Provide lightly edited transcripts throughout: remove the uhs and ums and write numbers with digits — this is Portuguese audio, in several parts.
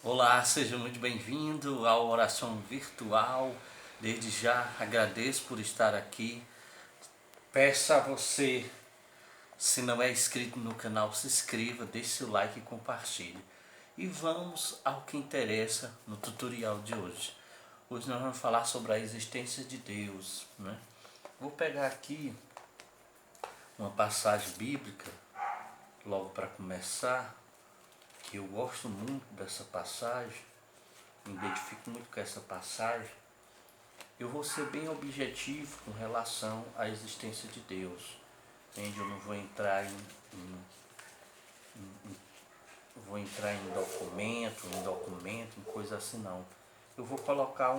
Olá, seja muito bem-vindo à oração virtual. Desde já agradeço por estar aqui. Peço a você, se não é inscrito no canal, se inscreva, deixe seu like e compartilhe. E vamos ao que interessa no tutorial de hoje. Hoje nós vamos falar sobre a existência de Deus, né? Vou pegar aqui uma passagem bíblica, logo para começar, que eu gosto muito dessa passagem, me identifico muito com essa passagem. Eu vou ser bem objetivo com relação à existência de Deus, entende? Eu não vou entrar em coisa assim não. Eu vou colocar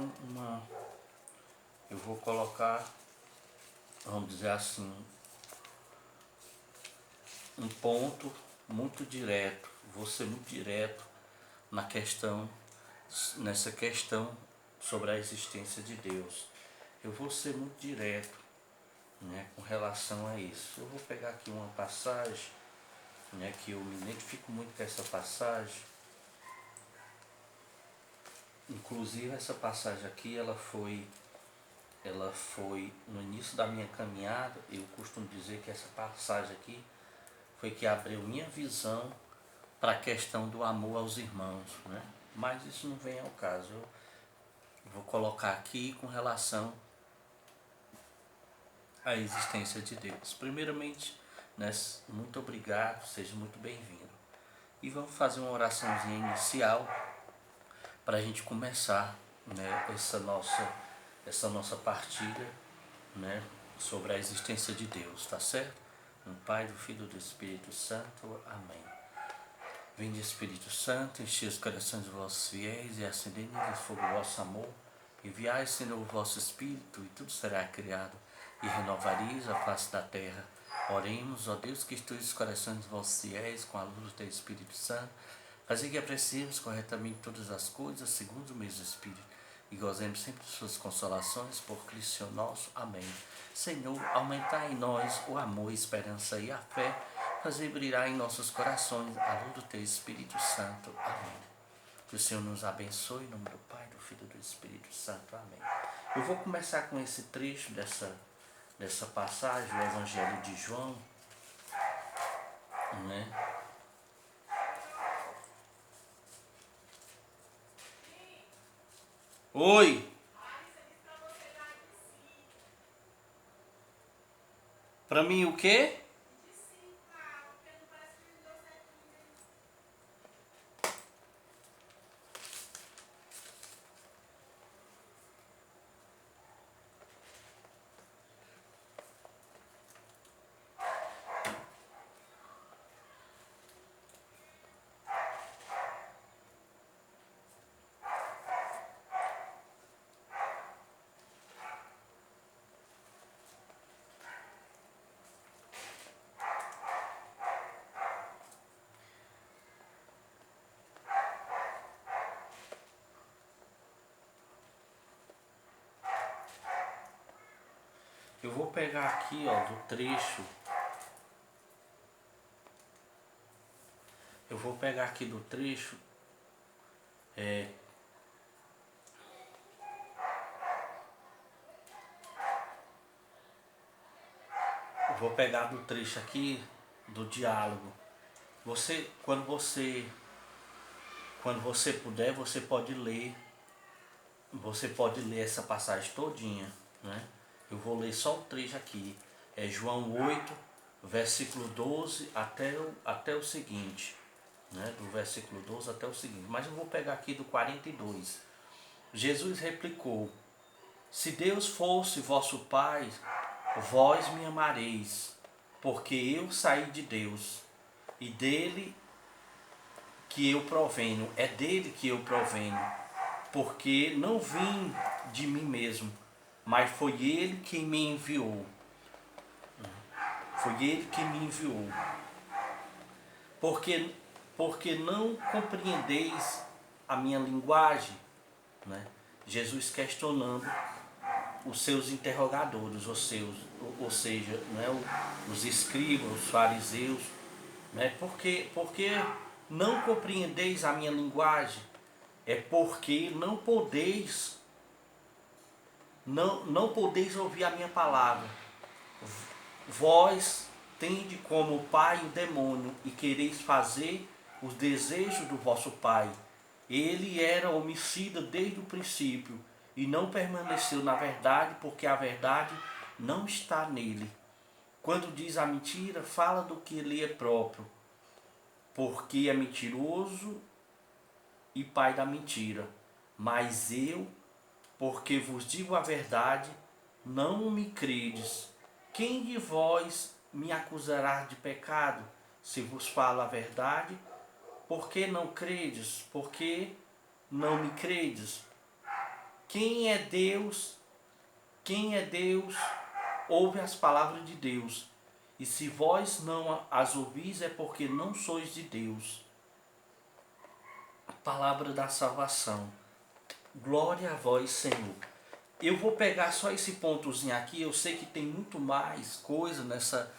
vamos dizer assim, um ponto muito direto. Vou ser muito direto nessa questão sobre a existência de Deus. Eu vou ser muito direto, né, com relação a isso. Eu vou pegar aqui uma passagem, né, que eu me identifico muito com essa passagem. Inclusive essa passagem aqui, ela foi no início da minha caminhada. Eu costumo dizer que essa passagem aqui foi que abriu minha visão para a questão do amor aos irmãos, né? Mas isso não vem ao caso. Eu vou colocar aqui com relação à existência de Deus. Primeiramente, né, muito obrigado, seja muito bem-vindo. E vamos fazer uma oraçãozinha inicial para a gente começar, né, essa nossa partilha, né, sobre a existência de Deus, tá certo? No Pai, do Filho e do Espírito Santo. Amém. Vinde, Espírito Santo, enchei os corações dos vossos fiéis e acendei neles fogo do vosso amor. Enviai, Senhor, o vosso Espírito, e tudo será criado, e renovareis a face da terra. Oremos, ó Deus, que instruis os corações dos vossos fiéis com a luz do teu Espírito Santo, fazer que apreciemos corretamente todas as coisas, segundo o mesmo Espírito, e gozemos sempre de suas consolações, por Cristo nosso. Amém. Senhor, aumentai em nós o amor, a esperança e a fé, fazer brilhar em nossos corações a luz do teu Espírito Santo. Amém. Que o Senhor nos abençoe, em nome do Pai, do Filho e do Espírito Santo. Amém. Eu vou começar com esse trecho dessa passagem, o Evangelho de João, né? Oi! Pra mim o quê? Eu vou pegar aqui, ó, do trecho. Eu vou pegar aqui do trecho. Eu vou pegar do trecho aqui do diálogo. Quando você puder, você pode ler. Você pode ler essa passagem todinha, né? Eu vou ler só o trecho aqui. É João 8, versículo 12 até o seguinte, né? Do versículo 12 até o seguinte. Mas eu vou pegar aqui do 42. Jesus replicou: se Deus fosse vosso Pai, vós me amareis, porque eu saí de Deus, e dele que eu provenho, é dele que eu provenho, porque não vim de mim mesmo, mas foi ele quem me enviou. Foi ele que me enviou. Porque não compreendeis a minha linguagem, né? Jesus questionando os seus interrogadores, ou seja, né, os escribas, os fariseus, né? Porque não compreendeis a minha linguagem. é porque não podeis ouvir a minha palavra. Vós tende como pai o demônio e quereis fazer os desejos do vosso pai. Ele era homicida desde o princípio e não permaneceu na verdade, porque a verdade não está nele. Quando diz a mentira, fala do que lhe é próprio, porque é mentiroso e pai da mentira. Mas eu, porque vos digo a verdade, não me credes. Quem de vós me acusará de pecado, se vos falo a verdade? Por que não credes? Por que não me credes? Quem é Deus? Quem é Deus? Ouve as palavras de Deus. E se vós não as ouvis, é porque não sois de Deus. Palavra da salvação. Glória a vós, Senhor. Eu vou pegar só esse pontozinho aqui. Eu sei que tem muito mais coisa nessa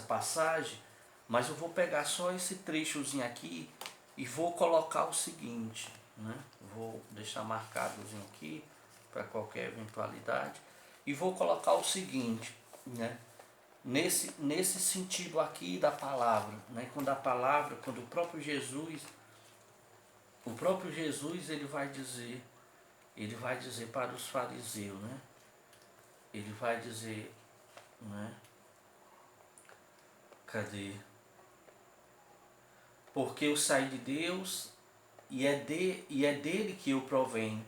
passagem, mas eu vou pegar só esse trechozinho aqui e vou colocar o seguinte, né? Vou deixar marcadozinho aqui para qualquer eventualidade e vou colocar o seguinte, né? Nesse sentido aqui da palavra, né? Quando o próprio Jesus ele vai dizer para os fariseus, né? Ele vai dizer, né? Cadê? Porque eu saí de Deus e é dele que eu provenho.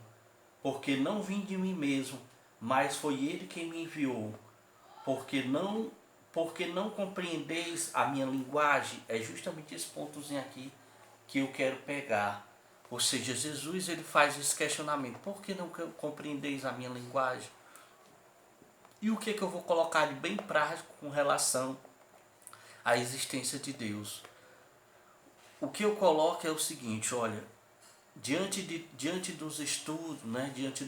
Porque não vim de mim mesmo, mas foi ele quem me enviou. Porque não compreendeis a minha linguagem. É justamente esse pontozinho aqui que eu quero pegar. Ou seja, Jesus ele faz esse questionamento. Por que não compreendeis a minha linguagem? E o que eu vou colocar de bem prático com relação à existência de Deus? O que eu coloco é o seguinte, olha, diante dos estudos, né, diante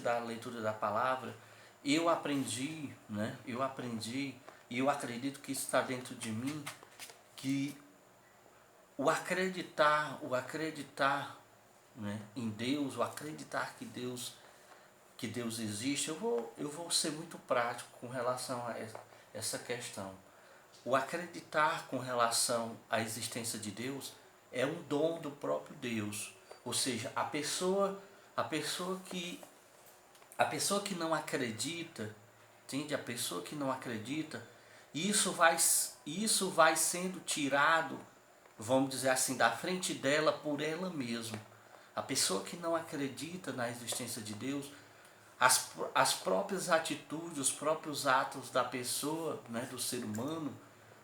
da leitura da palavra, eu aprendi, né, e eu acredito que isso está dentro de mim, que o acreditar, né, em Deus, o acreditar que Deus existe, eu vou ser muito prático com relação a essa questão. O acreditar com relação à existência de Deus é um dom do próprio Deus. Ou seja, a pessoa que não acredita, entende? A pessoa que não acredita, isso vai sendo tirado, vamos dizer assim, da frente dela por ela mesma. A pessoa que não acredita na existência de Deus, as próprias atitudes, os próprios atos da pessoa, né, do ser humano,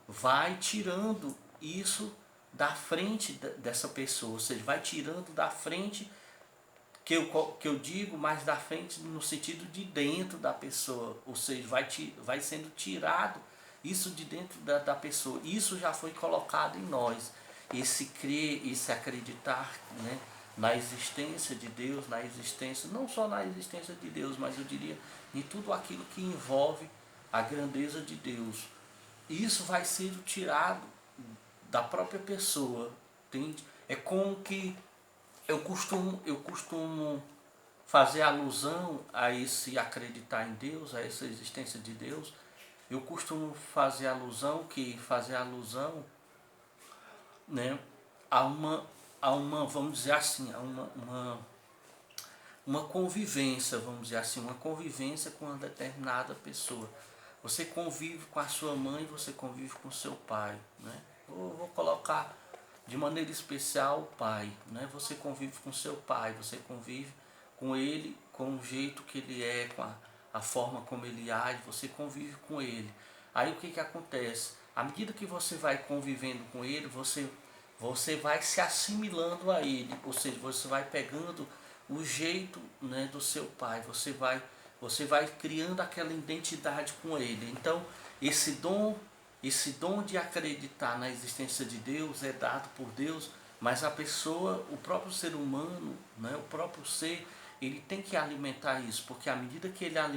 vai tirando isso da frente dessa pessoa, ou seja, vai tirando da frente, que eu digo, mais da frente no sentido de dentro da pessoa, ou seja, vai sendo tirado isso de dentro da pessoa. Isso já foi colocado em nós, esse crer, esse acreditar, né, na existência de Deus, na existência, não só na existência de Deus, mas eu diria em tudo aquilo que envolve a grandeza de Deus. Isso vai sendo tirado da própria pessoa, entende? É como que eu costumo fazer alusão a esse acreditar em Deus, a essa existência de Deus. Eu costumo fazer alusão, né, a uma, vamos dizer assim, a uma convivência, vamos dizer assim, uma convivência com uma determinada pessoa. Você convive com a sua mãe, você convive com o seu pai, né? Eu vou colocar de maneira especial o pai, né? Você convive com o seu pai, você convive com ele, com o jeito que ele é, com a forma como ele age, você convive com ele. Aí o que acontece? À medida que você vai convivendo com ele, você vai se assimilando a ele, ou seja, você vai pegando o jeito, né, do seu pai, você vai criando aquela identidade com ele. Então, esse dom de acreditar na existência de Deus é dado por Deus, mas a pessoa, o próprio ser humano, né, o próprio ser, ele tem que alimentar isso, porque à medida que ele à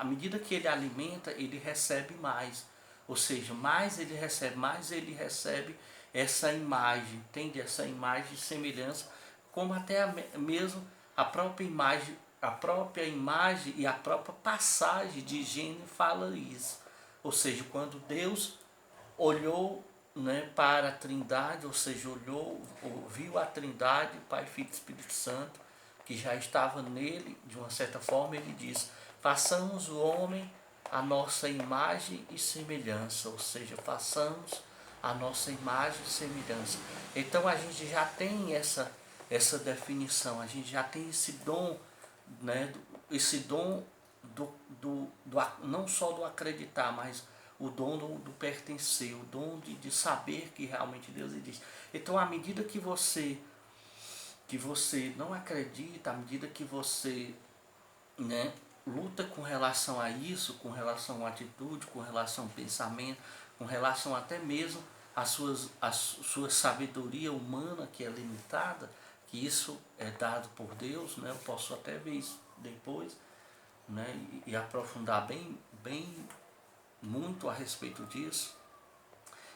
medida que ele alimenta, ele recebe mais. Ou seja, mais ele recebe, essa imagem, entende? Essa imagem e semelhança, como até mesmo a própria imagem e a própria passagem de Gênesis fala isso. Ou seja, quando Deus olhou, né, para a Trindade, ou seja, viu a Trindade, Pai, Filho e Espírito Santo, que já estava nele, de uma certa forma, ele diz: façamos o homem a nossa imagem e semelhança, ou seja, façamos a nossa imagem e semelhança. Então a gente já tem essa definição, a gente já tem esse dom, né, esse dom não só do acreditar, mas o dom do pertencer, o dom de saber que realmente Deus existe. Então, à medida que você não acredita, à medida que você, né, luta com relação a isso, com relação à atitude, com relação ao pensamento, com relação até mesmo à sua sabedoria humana, que é limitada, que isso é dado por Deus, né? Eu posso até ver isso depois, né, e aprofundar bem muito a respeito disso.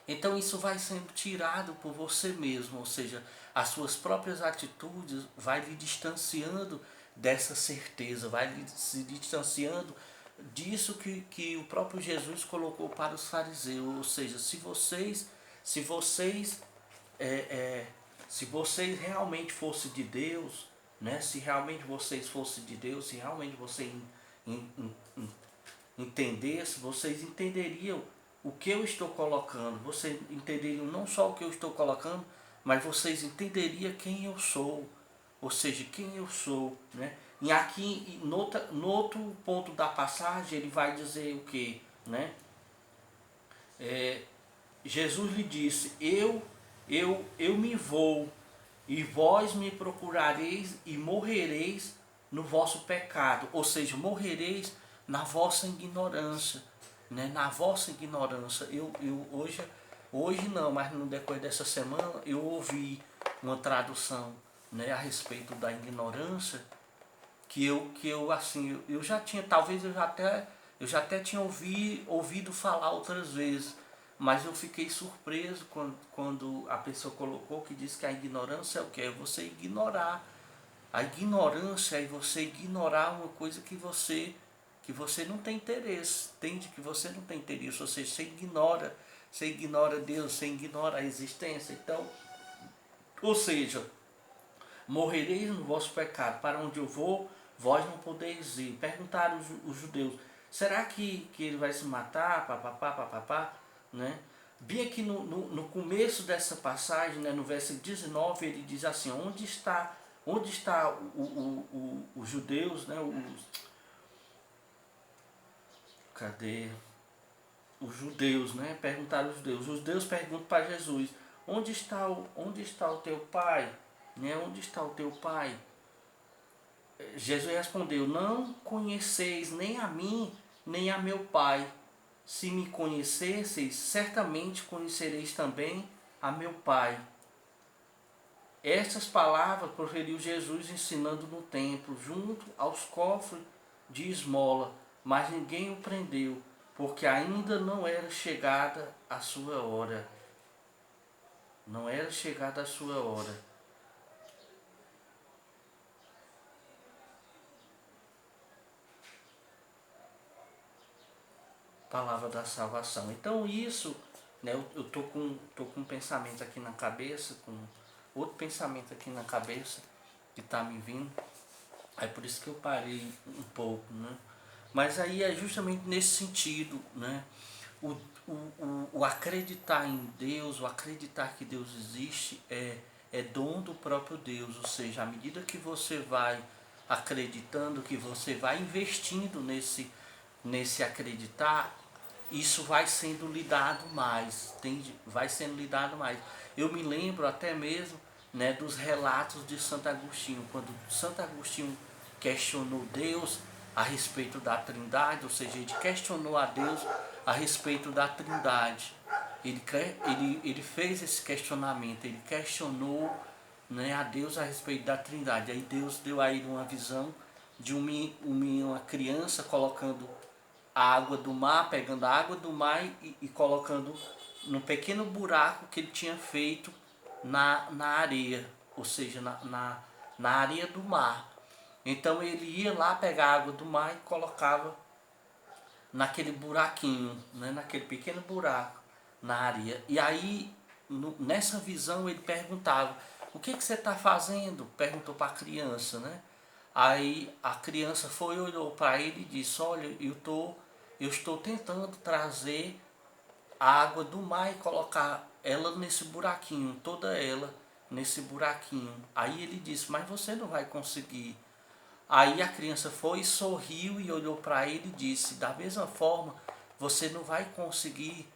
Então isso vai sendo tirado por você mesmo, ou seja, as suas próprias atitudes vai lhe distanciando dessa certeza, vai lhe se distanciando disso que o próprio Jesus colocou para os fariseus. Ou seja, se vocês se vocês realmente fossem de Deus, né, se realmente vocês fossem de Deus, se realmente vocês entendessem, vocês entenderiam o que eu estou colocando, vocês entenderiam não só o que eu estou colocando, mas vocês entenderiam quem eu sou, ou seja, quem eu sou, né? E aqui, no outro ponto da passagem, ele vai dizer o que, né? Jesus lhe disse: eu me vou, e vós me procurareis e morrereis no vosso pecado, ou seja, morrereis na vossa ignorância, né? Na vossa ignorância. Eu hoje não, mas no decorrer dessa semana eu ouvi uma tradução, né, a respeito da ignorância, que eu assim, eu já tinha, talvez eu já até tinha ouvido falar outras vezes, mas eu fiquei surpreso quando a pessoa colocou, que diz que a ignorância é o que? É você ignorar. A ignorância é você ignorar uma coisa que você não tem interesse, entende? Que você não tem interesse, ou seja, você ignora Deus, você ignora a existência. Então, ou seja, morrereis no vosso pecado, para onde eu vou, vós não podeis ir. Perguntaram os judeus: será que ele vai se matar? Papapá, papapá, né? Bem aqui no começo dessa passagem, né, no versículo 19, ele diz assim: onde está os judeus, né, cadê? Os judeus, né? Perguntaram os judeus. Os judeus perguntam para Jesus: onde está o teu pai? Né? Onde está o teu pai? Jesus respondeu: não conheceis nem a mim, nem a meu pai. Se me conhecesseis, certamente conhecereis também a meu pai. Estas palavras proferiu Jesus ensinando no templo, junto aos cofres de esmola, mas ninguém o prendeu, porque ainda não era chegada a sua hora. Não era chegada a sua hora. Palavra da salvação. Então isso, né, eu tô com um pensamento aqui na cabeça, com outro pensamento aqui na cabeça que está me vindo. É por isso que eu parei um pouco, né? Mas aí é justamente nesse sentido, né? O acreditar em Deus, o acreditar que Deus existe é dom do próprio Deus. Ou seja, à medida que você vai acreditando, que você vai investindo nesse acreditar, isso vai sendo lidado mais, entende? Vai sendo lidado mais. Eu me lembro até mesmo, né, dos relatos de Santo Agostinho, quando Santo Agostinho questionou Deus a respeito da Trindade, ou seja, ele questionou a Deus a respeito da Trindade. Ele fez esse questionamento, ele questionou, né, a Deus a respeito da Trindade. Aí Deus deu a ele uma visão de uma criança colocando a água do mar, pegando a água do mar e colocando num pequeno buraco que ele tinha feito na areia, ou seja, na areia do mar. Então ele ia lá pegar a água do mar e colocava naquele buraquinho, né, naquele pequeno buraco na areia. E aí, nessa visão, ele perguntava: o que você está fazendo? Perguntou para a criança, né? Aí a criança foi, olhou para ele e disse: olha, eu estou tentando trazer a água do mar e colocar ela nesse buraquinho, toda ela nesse buraquinho. Aí ele disse: mas você não vai conseguir. Aí a criança foi, sorriu e olhou para ele e disse: da mesma forma, você não vai conseguir,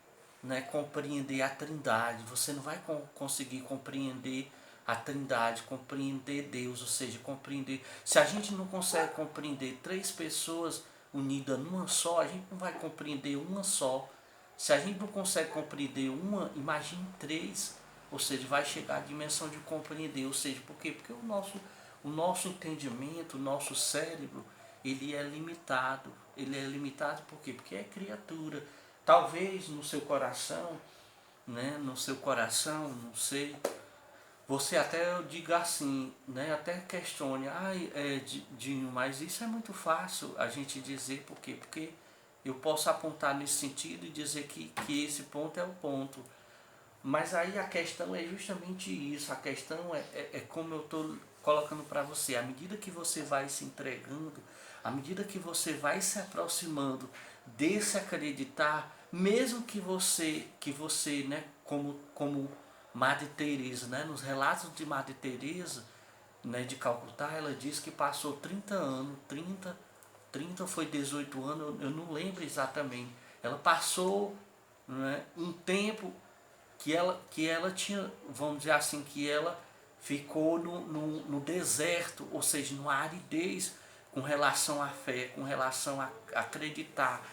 né, compreender a Trindade, você não vai conseguir compreender a Trindade, compreender Deus, ou seja, compreender. Se a gente não consegue compreender três pessoas unidas numa só, a gente não vai compreender uma só. Se a gente não consegue compreender uma, imagine três, ou seja, vai chegar à dimensão de compreender, ou seja, por quê? Porque o nosso entendimento, o nosso cérebro, ele é limitado. Ele é limitado por quê? Porque é criatura. Talvez no seu coração, né, no seu coração, não sei, você até diga assim, né, até questione: Dinho, mas isso é muito fácil a gente dizer, por quê? Porque eu posso apontar nesse sentido e dizer que esse ponto é o ponto. Mas aí a questão é justamente isso, a questão é como eu estou colocando para você: à medida que você vai se entregando, à medida que você vai se aproximando desse acreditar, mesmo que você, né, como Madre Teresa, né, nos relatos de Madre Teresa, né, de Calcutá, ela diz que passou 30 anos, 30 foi 18 anos, eu não lembro exatamente. Ela passou, né, um tempo que ela tinha, vamos dizer assim, que ela ficou no deserto, ou seja, numa aridez com relação à fé, com relação a acreditar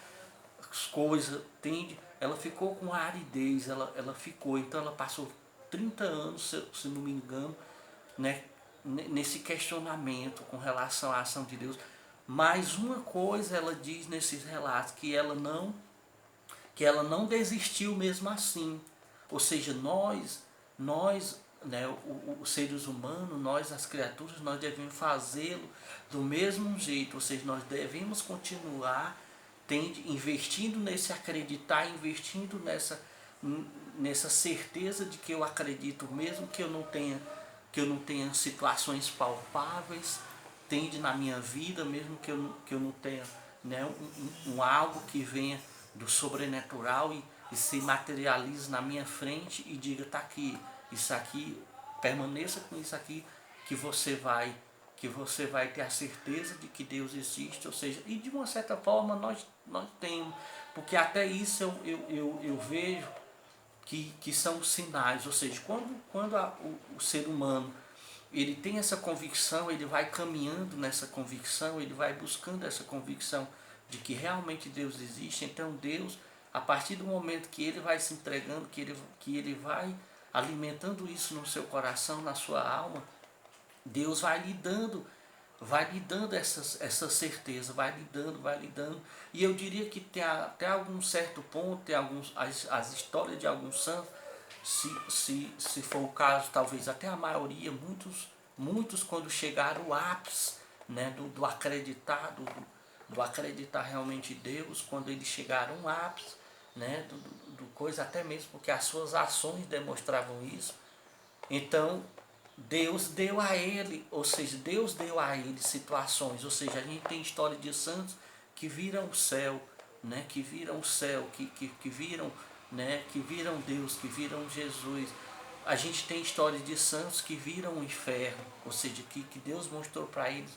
as coisas, entende? Ela ficou com a aridez, ela ficou, então ela passou 30 anos, se não me engano, né, nesse questionamento com relação à ação de Deus. Mas uma coisa ela diz nesses relatos: que ela não desistiu mesmo assim. Ou seja, nós, né, os seres humanos, nós as criaturas, nós devemos fazê-lo do mesmo jeito. Ou seja, nós devemos continuar investindo nesse acreditar, investindo nessa certeza de que eu acredito, mesmo que eu não tenha situações palpáveis, na minha vida, mesmo que eu não tenha, né, um algo que venha do sobrenatural e se materialize na minha frente e diga: está aqui, isso aqui, permaneça com isso aqui, que você vai ter a certeza de que Deus existe. Ou seja, e de uma certa forma nós temos, porque até isso eu vejo que são sinais. Ou seja, quando o ser humano ele tem essa convicção, ele vai caminhando nessa convicção, ele vai buscando essa convicção de que realmente Deus existe. Então Deus, a partir do momento que ele vai se entregando, que ele vai alimentando isso no seu coração, na sua alma, Deus vai lhe dando essa certeza, vai lhe dando. E eu diria que tem até algum certo ponto, tem as histórias de alguns santos, se for o caso, talvez até a maioria, muitos quando chegaram ao ápice, né, do acreditar, do acreditar realmente em Deus, quando eles chegaram ao ápice, né, do coisa, até mesmo porque as suas ações demonstravam isso. Então Deus deu a ele, ou seja, Deus deu a ele situações. Ou seja, a gente tem história de santos que viram o céu, né, que viram o céu, que viram, né, que viram Deus, que viram Jesus. A gente tem história de santos que viram o inferno, ou seja, que Deus mostrou para eles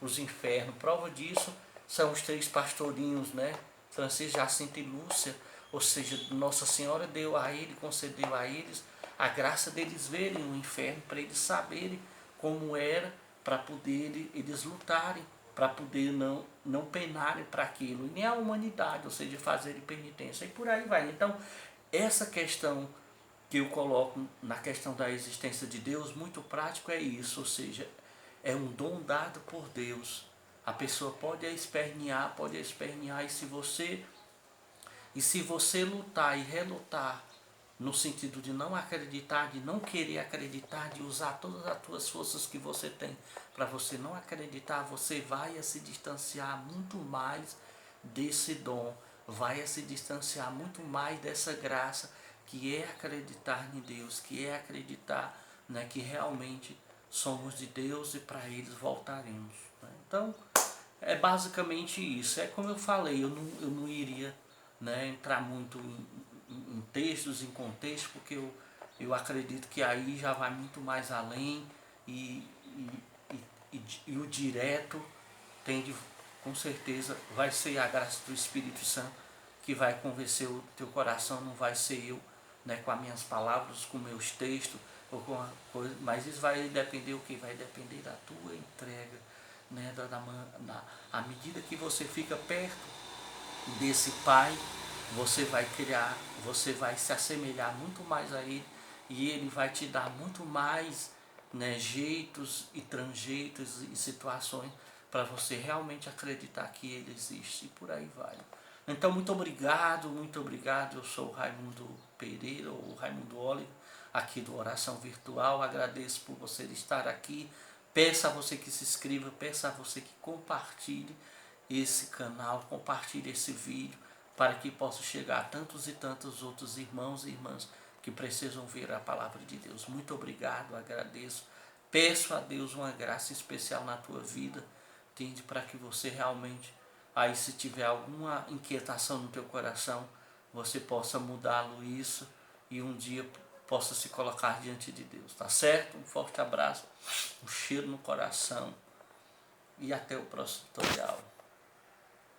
os infernos. Prova disso são os três pastorinhos, né, Francisco, Jacinto e Lúcia. Ou seja, Nossa Senhora deu a ele, concedeu a eles a graça deles verem o inferno, para eles saberem como era, para poder eles lutarem, para poder não penarem para aquilo, e nem a humanidade, ou seja, fazerem penitência, e por aí vai. Então, essa questão que eu coloco na questão da existência de Deus, muito prático, é isso. Ou seja, é um dom dado por Deus. A pessoa pode espernear, e se você lutar e relutar, no sentido de não acreditar, de não querer acreditar, de usar todas as tuas forças que você tem para você não acreditar, você vai se distanciar muito mais desse dom, vai se distanciar muito mais dessa graça que é acreditar em Deus, que é acreditar, né, que realmente somos de Deus e para eles voltaremos. Né? Então, é basicamente isso. É como eu falei, eu não iria, né, entrar muito em textos, em contexto, porque eu acredito que aí já vai muito mais além e, e o direto tende, com certeza, vai ser a graça do Espírito Santo que vai convencer o teu coração, não vai ser eu, né, com as minhas palavras, com meus textos, ou com a coisa, mas isso vai depender o que? Vai depender da tua entrega, né, à medida que você fica perto desse Pai, você vai criar, você vai se assemelhar muito mais a Ele e Ele vai te dar muito mais, né, jeitos e tranjeitos e situações para você realmente acreditar que Ele existe e por aí vai. Então, muito obrigado, muito obrigado. Eu sou o Raimundo Pereira, ou Raimundo Oliver, aqui do Oração Virtual. Agradeço por você estar aqui. Peço a você que se inscreva, peço a você que compartilhe esse canal, compartilhe esse vídeo, para que possa chegar a tantos e tantos outros irmãos e irmãs que precisam ver a palavra de Deus. Muito obrigado, agradeço. Peço a Deus uma graça especial na tua vida, entende? Para que você realmente, aí se tiver alguma inquietação no teu coração, você possa mudá-lo isso e um dia possa se colocar diante de Deus, tá certo? Um forte abraço, um cheiro no coração e até o próximo tutorial.